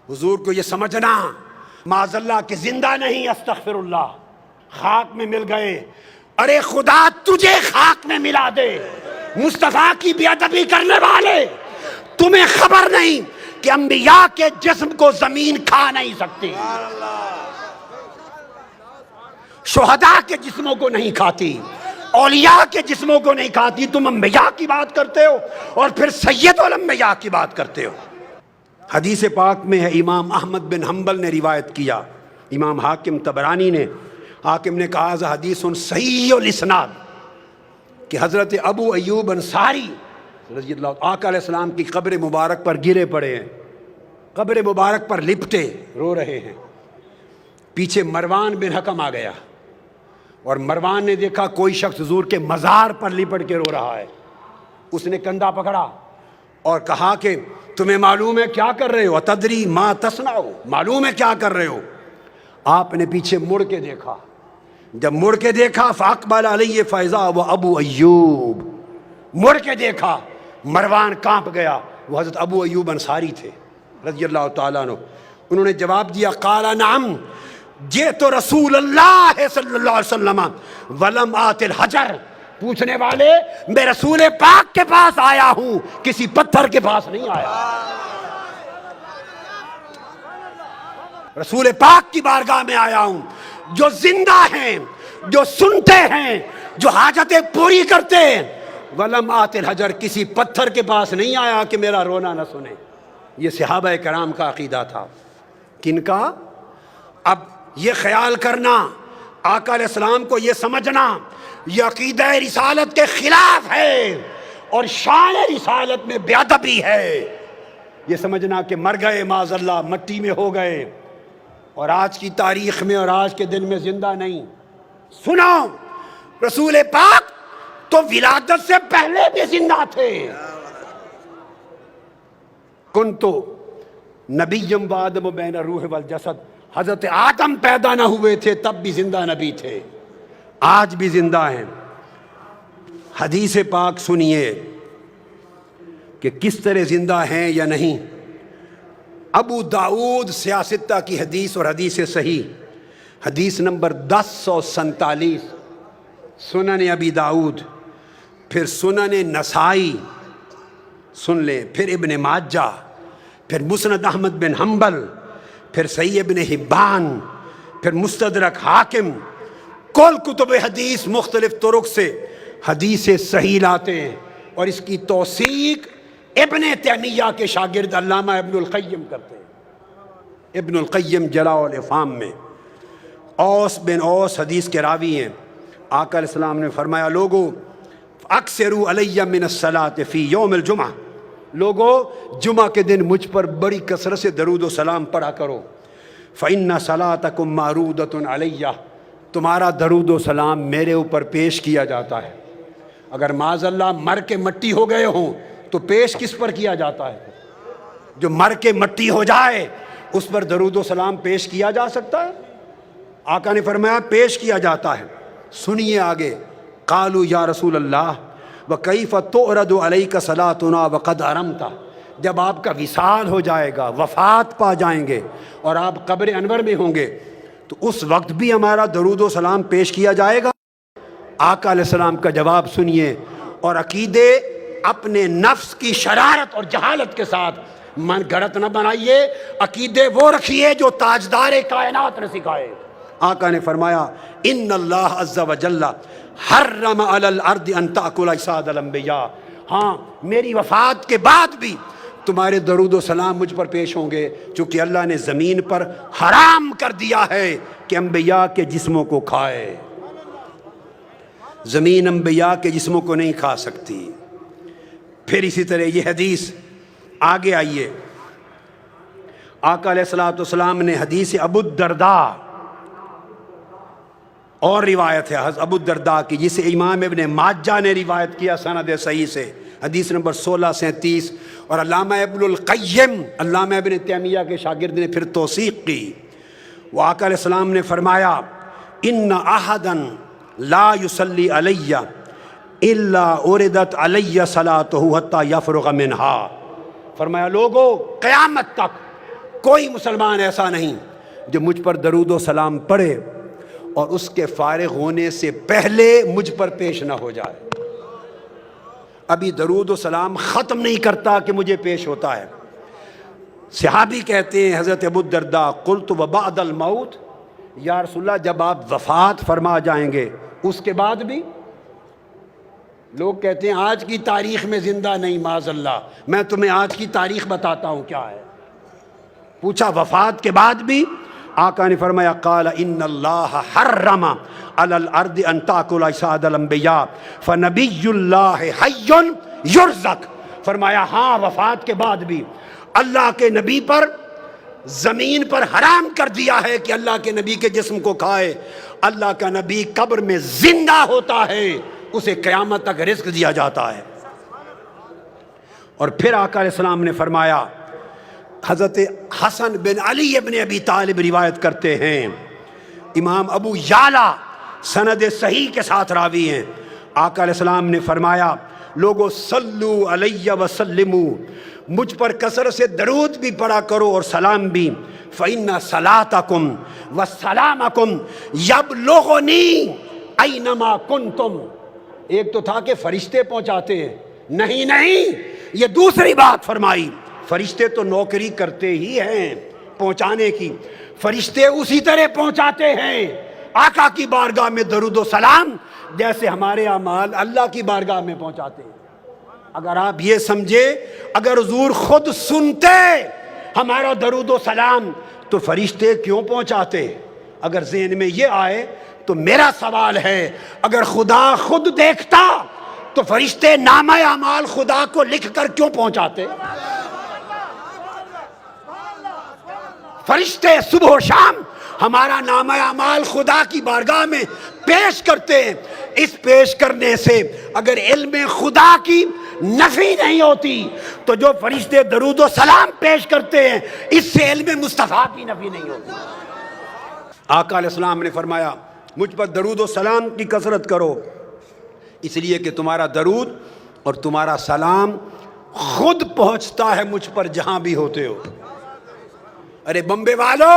حضور کو یہ سمجھنا معاذ اللہ کہ زندہ نہیں، استغفر اللہ، خاک میں مل گئے۔ ارے خدا تجھے خاک میں ملا دے، مصطفیٰ کی بے ادبی کرنے والے، تمہیں خبر نہیں کہ انبیاء کے جسم کو زمین کھا نہیں سکتی، شہداء کے جسموں کو نہیں کھاتی، اولیاء کے جسموں کو نہیں کھاتی۔ تم انبیاء کی بات کرتے ہو اور پھر سید الانبیاء کی بات کرتے ہو۔ حدیث پاک میں ہے، امام احمد بن حنبل نے روایت کیا، امام حاکم طبرانی نے، حاکم نے کہا ذا حدیث صحیح الاسناد، کہ حضرت ابو ایوب انصاری رضی اللہ آقا علیہ السلام کی قبر مبارک پر گرے پڑے ہیں، قبر مبارک پر لپٹے رو رہے ہیں۔ پیچھے مروان بن حکم آ گیا اور مروان نے دیکھا کوئی شخص حضور کے مزار پر لپٹ کے رو رہا ہے۔ اس نے کندھا پکڑا اور کہا کہ تمہیں معلوم ہے کیا کر رہے ہو؟ اتدری ما تصنع، معلوم ہے کیا کر رہے ہو؟ آپ نے پیچھے مڑ کے دیکھا، جب مڑ کے دیکھا فاقبل علیہ فیضا وہ ابو ایوب، مڑ کے دیکھا مروان کانپ گیا، وہ حضرت ابو ایوب انصاری تھے رضی اللہ تعالیٰ عنہ۔ انہوں نے جواب دیا قال نعم جئت رسول اللہ صلی اللہ علیہ وسلم ولم آت الحجر، پوچھنے والے میں رسول پاک کے پاس آیا ہوں، کسی پتھر کے پاس نہیں آیا، رسول پاک کی بارگاہ میں آیا ہوں، جو زندہ ہیں، جو سنتے ہیں، جو حاجتیں پوری کرتے ہیں۔ ولم آت الحجر، کسی پتھر کے پاس نہیں آیا کہ میرا رونا نہ سنے۔ یہ صحابہ کرام کا عقیدہ تھا۔ کن کا؟ اب یہ خیال کرنا، آقا علیہ السلام کو یہ سمجھنا یہ عقیدہ رسالت کے خلاف ہے اور شان رسالت میں بے ادبی ہے۔ یہ سمجھنا کہ مر گئے معاذ اللہ، مٹی میں ہو گئے اور آج کی تاریخ میں اور آج کے دن میں زندہ نہیں۔ سنو، رسول پاک تو ولادت سے پہلے بھی زندہ تھے۔ کنتو نبیم و آدم بین الروح والجسد، حضرت آدم پیدا نہ ہوئے تھے تب بھی زندہ نبی تھے، آج بھی زندہ ہیں۔ حدیث پاک سنیے کہ کس طرح زندہ ہیں یا نہیں۔ ابو داؤد سیاستہ کی حدیث اور حدیث صحیح، حدیث نمبر 1047، سنن ابی داؤد، پھر سنن نسائی سن لیں، پھر ابن ماجہ، پھر مسند احمد بن حنبل، پھر صحیح ابن حبان، پھر مستدرک حاکم، کل کتب حدیث مختلف طرق سے حدیث صحیح لاتے ہیں اور اس کی توثیق ابن تیمیہ کے شاگرد علامہ ابن القیم کرتے ہیں۔ ابن القیم جلاء الافہام میں اوس بن اوس حدیث کے راوی ہیں۔ آقا علیہ السلام نے فرمایا لوگو اکثروا علی من الصلاۃ فی یوم الجمعہ، لوگو جمعہ کے دن مجھ پر بڑی کثرت سے درود و سلام پڑھا کرو، فإن صلاتکم معروضۃ علیہ، تمہارا درود و سلام میرے اوپر پیش کیا جاتا ہے۔ اگر معاذ اللہ مر کے مٹی ہو گئے ہوں تو پیش کس پر کیا جاتا ہے؟ جو مر کے مٹی ہو جائے اس پر درود و سلام پیش کیا جا سکتا ہے؟ آقا نے فرمایا پیش کیا جاتا ہے۔ سنیے آگے، قالوا یا رسول اللہ وکیف تعرض علیک صلاتنا وقد ارمت، جب آپ کا وصال ہو جائے گا، وفات پا جائیں گے اور آپ قبر انور میں ہوں گے تو اس وقت بھی ہمارا درود و سلام پیش کیا جائے گا؟ آقا علیہ السلام کا جواب سنیے اور عقیدے اپنے نفس کی شرارت اور جہالت کے ساتھ من گھڑت نہ بنائیے، عقیدے وہ رکھیے جو تاجدار کائنات نے سکھائے۔ آقا نے فرمایا ان اللہ عز و جل حرم علی الارض ان تاکل اجساد الانبیاء، ہاں میری وفات کے بعد بھی تمہارے درود و سلام مجھ پر پیش ہوں گے، چونکہ اللہ نے زمین پر حرام کر دیا ہے کہ انبیاء کے جسموں کو کھائے، زمین انبیاء کے جسموں کو نہیں کھا سکتی۔ پھر اسی طرح یہ حدیث آگے آئیے، آقا علیہ الصلوۃ والسلام نے حدیث ابو الدرداء اور روایت ہے ابو الدرداء کی، جسے امام ابن ماجہ نے روایت کیا سند صحیح سے، حدیث نمبر 1637، اور علامہ ابن القیم علامہ ابن تیمیہ کے شاگرد نے پھر توثیق کی۔ وہ آقا علیہ السلام نے فرمایا ان احدا لا یصلی علی الا اردت علی صلاتہ حتی یفرغ منہا، فرمایا لوگو قیامت تک کوئی مسلمان ایسا نہیں جو مجھ پر درود و سلام پڑھے اور اس کے فارغ ہونے سے پہلے مجھ پر پیش نہ ہو جائے۔ ابھی درود و سلام ختم نہیں کرتا کہ مجھے پیش ہوتا ہے۔ صحابی کہتے ہیں حضرت ابو الدرداء قلت وبعد الموت، یا رسول اللہ جب آپ وفات فرما جائیں گے اس کے بعد بھی؟ لوگ کہتے ہیں آج کی تاریخ میں زندہ نہیں، معاذ اللہ۔ میں تمہیں آج کی تاریخ بتاتا ہوں کیا ہے۔ پوچھا وفات کے بعد بھی؟ آقا نے فرمایا قال ان اللہ حرم علی الارض ان تاکل اجساد الانبیاء فنبی اللہ حی یرزق۔ فرمایا ہاں وفات کے بعد بھی اللہ کے نبی پر زمین پر حرام کر دیا ہے کہ اللہ کے نبی کے جسم کو کھائے۔ اللہ کا نبی قبر میں زندہ ہوتا ہے، اسے قیامت تک رزق دیا جاتا ہے۔ اور پھر آقا علیہ السلام نے فرمایا، حضرت حسن بن علی ابن ابی طالب روایت کرتے ہیں، امام ابو یعلا سند صحیح کے ساتھ راوی ہیں، آقا علیہ السلام نے فرمایا لوگو صلو علیہ وسلمو، مجھ پر کثرت سے درود بھی پڑھا کرو اور سلام بھی، فإن صلاتکم وسلامکم یبلغنی اینما کنتم۔ ایک تو تھا کہ فرشتے پہنچاتے ہیں، نہیں یہ دوسری بات فرمائی، فرشتے تو نوکری کرتے ہی ہیں پہنچانے کی، فرشتے اسی طرح پہنچاتے ہیں آقا کی بارگاہ میں درود و سلام جیسے ہمارے اعمال اللہ کی بارگاہ میں پہنچاتے ہیں۔ اگر آپ یہ سمجھے اگر حضور خود سنتے ہمارا درود و سلام تو فرشتے کیوں پہنچاتے؟ اگر ذہن میں یہ آئے تو میرا سوال ہے اگر خدا خود دیکھتا تو فرشتے نامہ اعمال خدا کو لکھ کر کیوں پہنچاتے؟ فرشتے صبح و شام ہمارا نامہ اعمال خدا کی بارگاہ میں پیش کرتے ہیں۔ اس پیش کرنے سے اگر علم خدا کی نفی نہیں ہوتی تو جو فرشتے درود و سلام پیش کرتے ہیں اس سے علم مصطفیٰ کی نفی نہیں ہوتی۔ آقا علیہ السلام نے فرمایا مجھ پر درود و سلام کی کثرت کرو، اس لیے کہ تمہارا درود اور تمہارا سلام خود پہنچتا ہے مجھ پر جہاں بھی ہوتے ہو۔ ارے بمبے والو،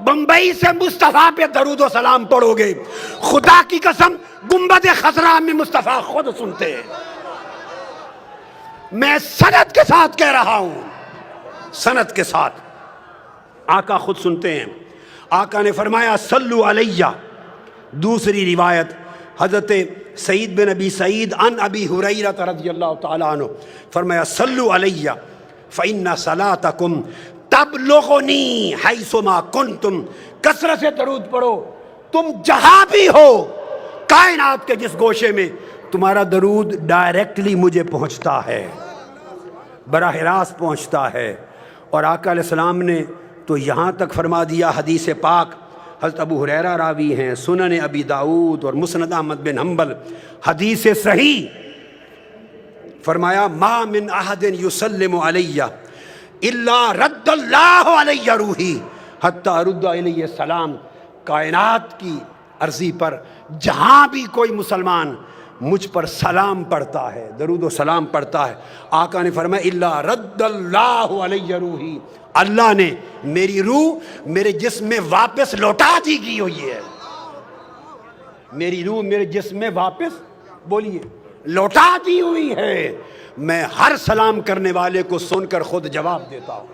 بمبئی سے مصطفیٰ پہ درود و سلام پڑھو گے، خدا کی قسم گنبد خضرا میں مصطفیٰ خود سنتے ہیں۔ میں سند کے ساتھ کہہ رہا ہوں، سند کے ساتھ آقا خود سنتے ہیں۔ آقا نے فرمایا صلو علیہ۔ دوسری روایت حضرت سعید بن ابی سعید عن ابی ہریرہ رضی اللہ تعالیٰ عنہ فرمایا صلو علیہ فإن صلاتکم تبلغنی حیثما کنتم۔ کثرت سے درود پڑھو، تم جہاں بھی ہو کائنات کے جس گوشے میں، تمہارا درود ڈائریکٹلی مجھے پہنچتا ہے، براہ راست پہنچتا ہے۔ اور آقا علیہ السلام نے تو یہاں تک فرما دیا، حدیث پاک حضرت ابو ہریرہ راوی ہیں، سنن ابی داؤد اور مسند احمد بن حنبل، حدیث صحیح، فرمایا ما من احد یسلم علیہ الا رد اللہ علیہ روحی حتی رد علیہ السلام۔ کائنات کی عرضی پر جہاں بھی کوئی مسلمان مجھ پر سلام پڑھتا ہے، درود و سلام پڑھتا ہے، آقا نے فرمایا الا رد اللہ علیہ روحی، اللہ نے میری روح میرے جسم میں واپس لوٹا دی گئی ہوئی ہے۔ میری روح میرے جسم میں واپس بولیے لوٹا دی ہوئی ہے۔ میں ہر سلام کرنے والے کو سن کر خود جواب دیتا ہوں۔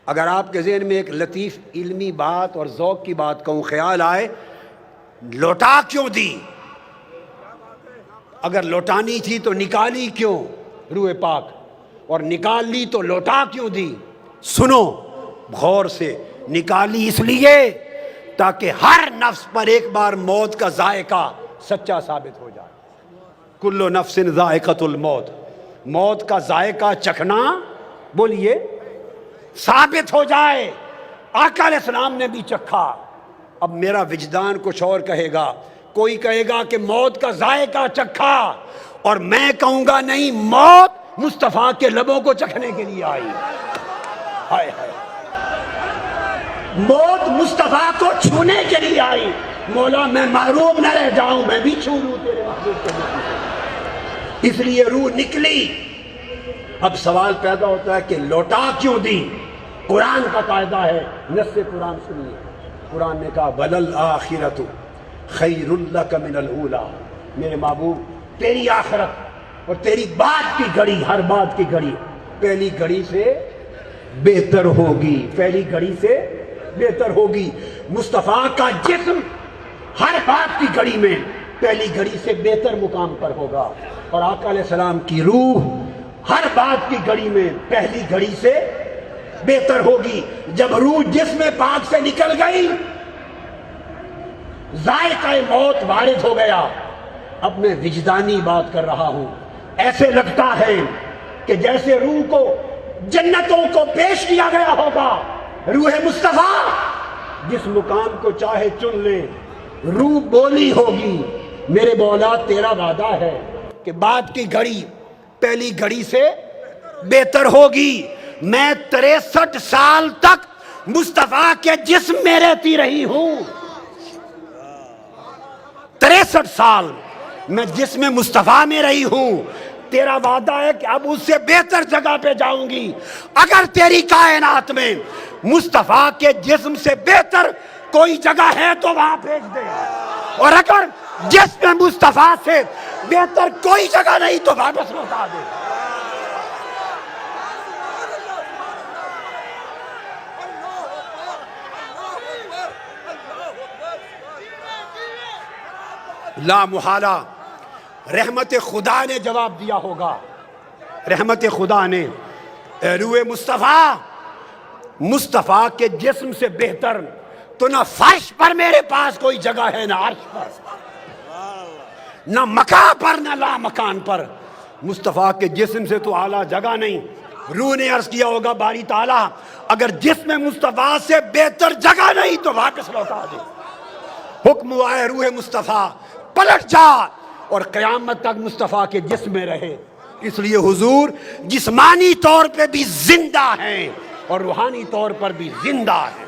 اگر آپ کے ذہن میں ایک لطیف علمی بات اور ذوق کی بات کہوں، خیال آئے لوٹا کیوں دی؟ اگر لوٹانی تھی تو نکالی کیوں روح پاک، اور نکال لی تو لوٹا کیوں دی؟ سنو غور سے، نکالی اس لیے تاکہ ہر نفس پر ایک بار موت کا ذائقہ سچا ثابت ہو جائے۔ کل نفس ذائقۃ الموت، موت کا ذائقہ چکھنا بولیے ثابت ہو جائے۔ آقا علیہ السلام نے بھی چکھا، اب میرا وجدان کچھ اور کہے گا۔ کوئی کہے گا کہ موت کا ذائقہ چکھا، اور میں کہوں گا نہیں، موت مصطفیٰ کے لبوں کو چکھنے کے لیے آئی۔ ہائے ہائے، موت مصطفیٰ کو چھونے کے لیے آئی۔ مولا میں محروم نہ رہ جاؤں، میں بھی چھو لوں تیرے محبوب کے جسم کو۔ اس لیے روح نکلی اب سوال پیدا ہوتا ہے کہ لوٹا کیوں دی؟ قرآن کا قاعدہ ہے، نص قرآن سنیے، قرآن نے کہا وَلَلْآخِرَةُ خَيْرٌ لَكَ مِنَ الْأُولَىٰ، میرے محبوب تیری آخرت اور تیری بعد کی گھڑی، ہر بعد کی گھڑی پہلی گھڑی سے بہتر ہوگی، پہلی گھڑی سے بہتر ہوگی۔ مصطفیٰ کا جسم ہر بات کی گھڑی میں پہلی گھڑی سے بہتر مقام پر ہوگا، اور آقا علیہ السلام کی روح ہر بات کی گھڑی میں پہلی گھڑی سے بہتر ہوگی۔ جب روح جسم پاک سے نکل گئی، ذائقہ موت وارد ہو گیا۔ اب میں وجدانی بات کر رہا ہوں، ایسے لگتا ہے کہ جیسے روح کو جنتوں کو پیش کیا گیا ہوگا۔ روح مصطفیٰ جس مقام کو چاہے چن لے، روح بولی ہوگی میرے مولا تیرا وعدہ ہے کہ بعد کی گھڑی پہلی گھڑی سے بہتر ہوگی۔ میں 63 سال تک مصطفیٰ کے جسم میں رہتی رہی ہوں، 63 سال میں جسم مصطفیٰ میں رہی ہوں۔ تیرا وعدہ ہے کہ اب اس سے بہتر جگہ پہ جاؤں گی۔ اگر تیری کائنات میں مصطفیٰ کے جسم سے بہتر کوئی جگہ ہے تو وہاں بھیج دے، اور اگر جسم مصطفیٰ سے بہتر کوئی جگہ نہیں تو واپس لوٹا دے۔ لا محالہ رحمت خدا نے جواب دیا ہوگا، رحمت خدا نے، اے روح مصطفیٰ، مصطفیٰ کے جسم سے بہتر تو نہ فرش پر میرے پاس کوئی جگہ ہے، نہ عرش پر، نہ مکان پر، نہ لا مکان پر۔ مصطفیٰ کے جسم سے تو اعلیٰ جگہ نہیں۔ روح نے عرض کیا ہوگا باری تعالیٰ اگر جسم مصطفیٰ سے بہتر جگہ نہیں تو واپس لوٹا دے۔ حکم ہوا ہے روح مصطفیٰ پلٹ جا اور قیامت تک مصطفیٰ کے جسم میں رہے۔ اس لیے حضور جسمانی طور پہ بھی زندہ ہیں اور روحانی طور پر بھی زندہ ہیں۔